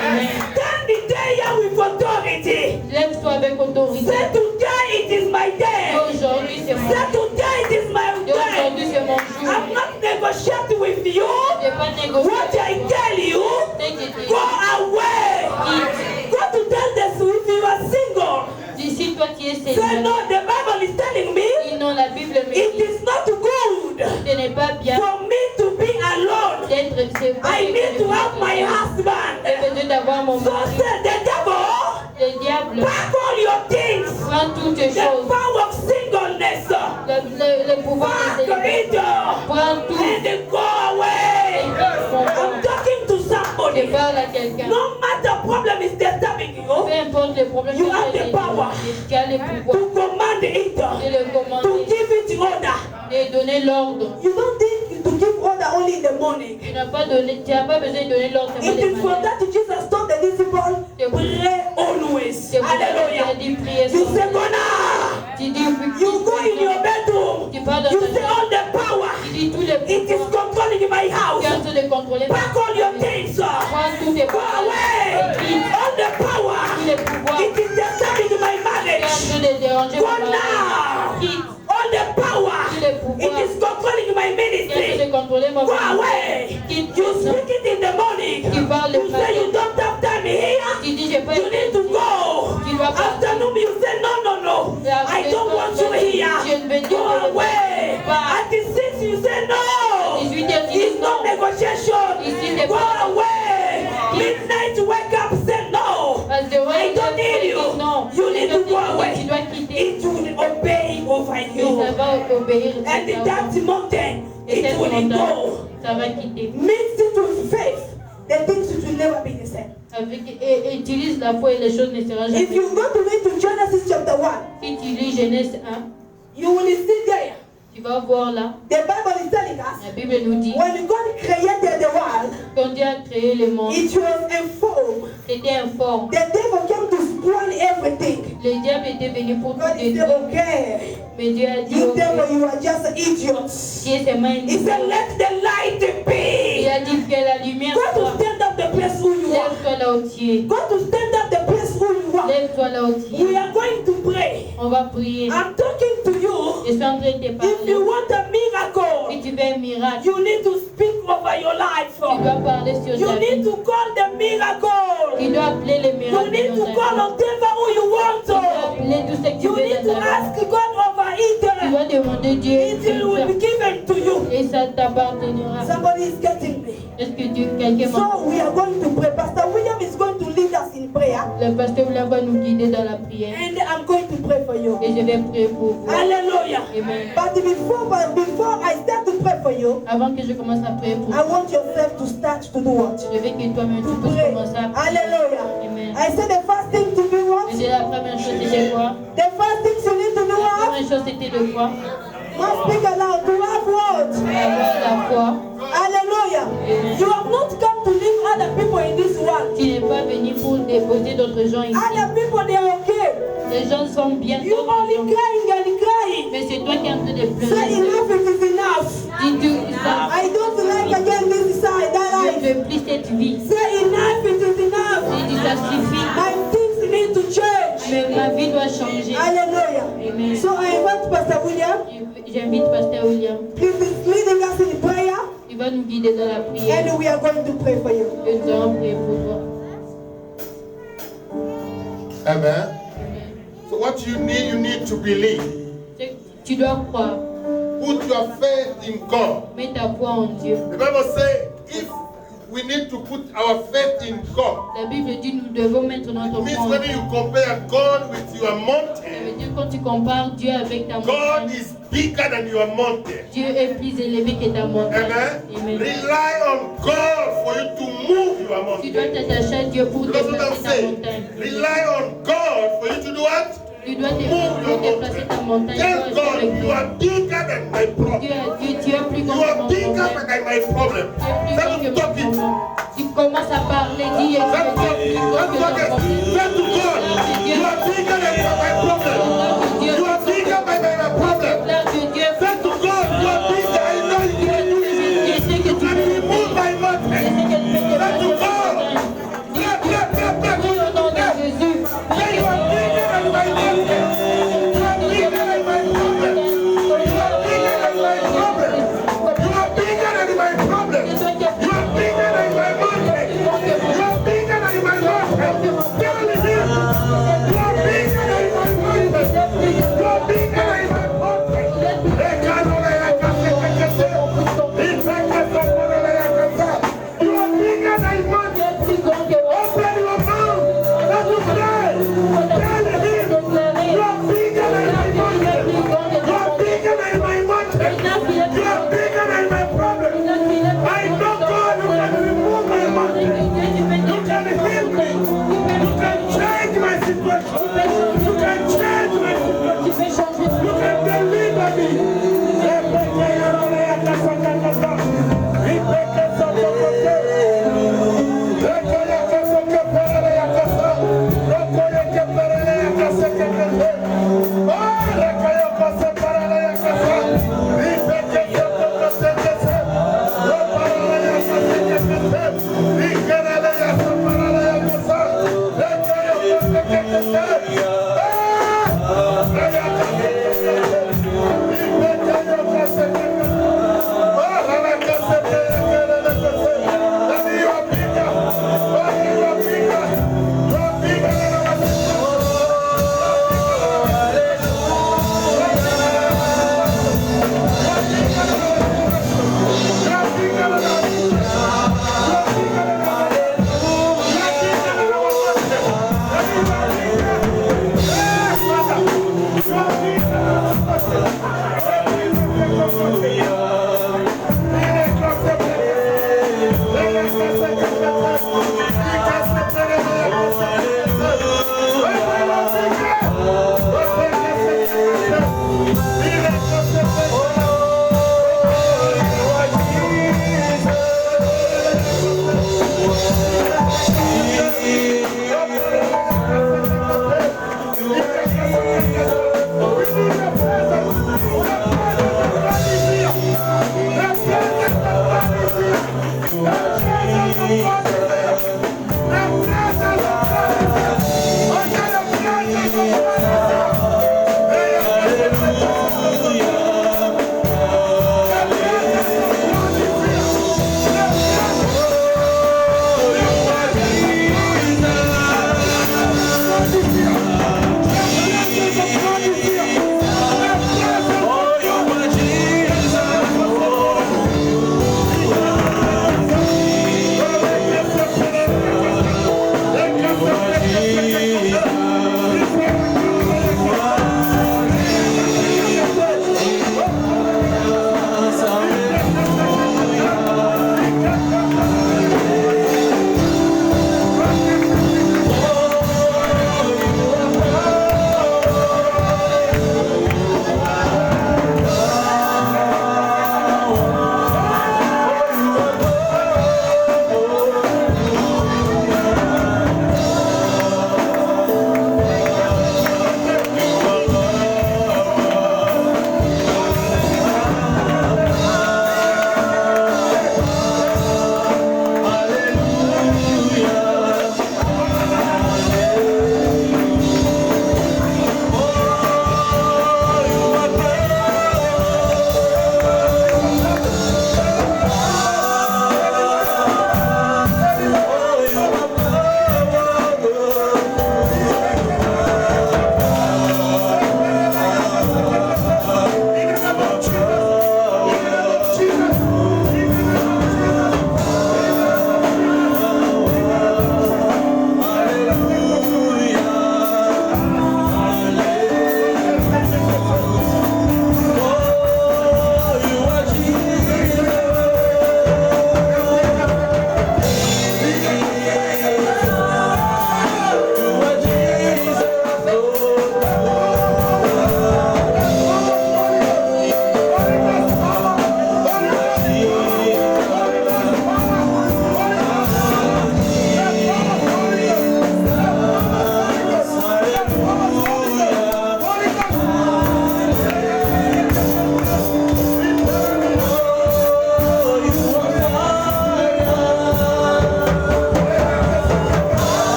Stand the day here with authority. Lève-toi avec autorité. Say today it is my day. Aujourd'hui c'est mon Say today it is my Et aujourd'hui day. c'est mon jour. I'm not negotiating with you. Je n'ai pas négocié. What I tell you, T'inquiète. go away. Go to tell this if you are single. D'ici toi qui es Say célibataire. no, the Bible is telling me Dis non, la Bible me it dit is not good ce n'est pas bien for me to be alone. d'être séparé. I need to have my husband. J'ai besoin d'avoir mon So mari. say the devil, Le diable pack all your things. prend toutes tes The choses. power of singleness, Le pouvoir de pack célibataire. it Prends tout. and go away. I'm talking to Je somebody. parle à quelqu'un. No matter problem is disturbing Peu you, importe les problèmes You que have tu the power. tu as le pouvoir to command it, de le to commander, give it order. de donner l'ordre. You don't need to give order only in the morning. Tu n'as pas besoin de donner l'ordre seulement It le is for matin. that Jesus told the disciples, pray always. C'est pour ça qu'il a Hallelujah. dit prier You sans say, cesse. Gona, Tu dis, you go in your bedroom. tu pars dans You ta say all the power. Tu dis tous les It is pouvoirs controlling de contrôler Pack all your things. Prends tous tes Go away. All the power. tous les pouvoirs It is disturbing my qui marriage. est en train de déranger Go mon mari. now. Quitte. All the power. Tous les pouvoirs It is controlling my qui est en train ministry. de contrôler mon Go mari. away. Quitte. You speak it in the morning. Tu parles le You say you matin. don't have time here. Tu dis j'ai pas You need to go. Tu dois partir. Afternoon, you say no. I don't want you here. Go away. At the 6, you say no. 18h, It's no negotiation. Ici, c'est Go pas- away. Midnight, wake up, say no. Parce que I don't need you. Non. You need to go Tu away. dois quitter. It will obey over Et ça you. va obéir. And that mountain, Et it cette will montagne, go. ça va quitter. Mix it with faith. The things will never be the same. Et utilise la foi et les choses ne seront jamais. If you go to read to Genesis chapter 1, Si tu lis Genèse 1, you will see there. tu vas voir là, The Bible is telling us la Bible nous dit, when God created the world, quand Dieu a créé le monde, it was informed. c'était informe. The devil came to spoil everything. Le diable était venu pour tout God said, détruire. okay. Mais Dieu a dit, You ok, devil, you are just idiots. Dieu c'est moi He said, let the light Il be. a dit que la lumière Go to soit. stand up the place who you are. Lève-toi là où tu es. Go to stand up the place who you are. Lève-toi là où tu We es. are going to pray. On va prier. I'm talking to you. Je suis en train de te If you parler. want a Si miracle, tu veux un miracle, you need to speak over your life. tu dois parler sur You ta need vie. to call the miracle. Tu dois appeler les You miracles need to dans ta call vie. on whatever who you want Tu dois to. appeler tout ce que tu You veux need to dans ta vie. ask God over Tu it. dois demander Dieu It will be given to you. et ça t'appartiendra. Somebody is getting me. Est-ce que quelqu'un m'a... So we are going to pray. Pastor William is going to lead us in prayer. Le pasteur William va nous guider dans la prière And I'm going to pray for you. et je vais prier pour vous. Hallelujah. Amen. But before I start to pray for you, Avant que je commence à prier pour I vous, want yourself to start to do what? je veux que toi-même tu To puisses pray. commencer à prier. Hallelujah. Amen. I said the first thing to do what? Et la première chose c'était quoi? The first thing you need to do La what? première chose c'était de quoi? Must speak aloud. To have what? Avoir la foi. Hallelujah. You have not come to leave other people in this world. Tu n'es pas venu pour déposer d'autres gens ici. Other people, they are okay. Les gens sont bien. You only crying and crying. Mais c'est toi qui es en train de Say pleurer. enough, it is enough. Dis-tu ça? I don't like again this side, that Je life. ne veux plus cette vie. Say enough, it is enough. J'ai dit ça suffit. My things need to change. Mais ma vie doit changer. Hallelujah. Amen. So I invite Pastor William. J'invite Pasteur William. Please be leading us in prayer. Il va nous guider dans la prière. And we are going to pray for you. Et nous allons prier pour toi. Amen. So what you need to believe. Tu dois croire. Put your faith in God. Mets ta foi en Dieu. The Bible says if we need to put our faith in God. La Bible dit nous devons mettre notre It means foi en when Dieu. you compare God with your Ça mountain, veut dire quand tu compares Dieu avec ta God montagne, is bigger than your mountain. Dieu est plus élevé que ta montagne. Amen. Amen. Rely on God for you to move your Tu dois mountain. t'attacher à Dieu pour That's what I'm déplacer ta saying. montagne. Rely on God for you to do what? Tu dois Move pour your déplacer ta mountain. montagne. Tell Tu dois God agir avec you Dieu. are bigger than my problem. Tu es plus You grand que are mon bigger problème. than my problem. Tu es plus grand Start que mon talking. problème. Tu commences à parler, dis et tu Start es plus talking. grand Start que ton talking. problème. Say to God, you are bigger than my problem. You are bigger than my problem. Déclare que Dieu Say to God, you are bigger. I know you can do it. je sais que You tu can peux. remove my Je mountain. sais que tu peux Say déplacer to ta God, montagne. clap, clap, clap, clap. Dis au nom de Jésus. Say you are bigger than my mountain. You are bigger than my problem. You are bigger than my problem. You are bigger than my problem. You are bigger than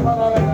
Para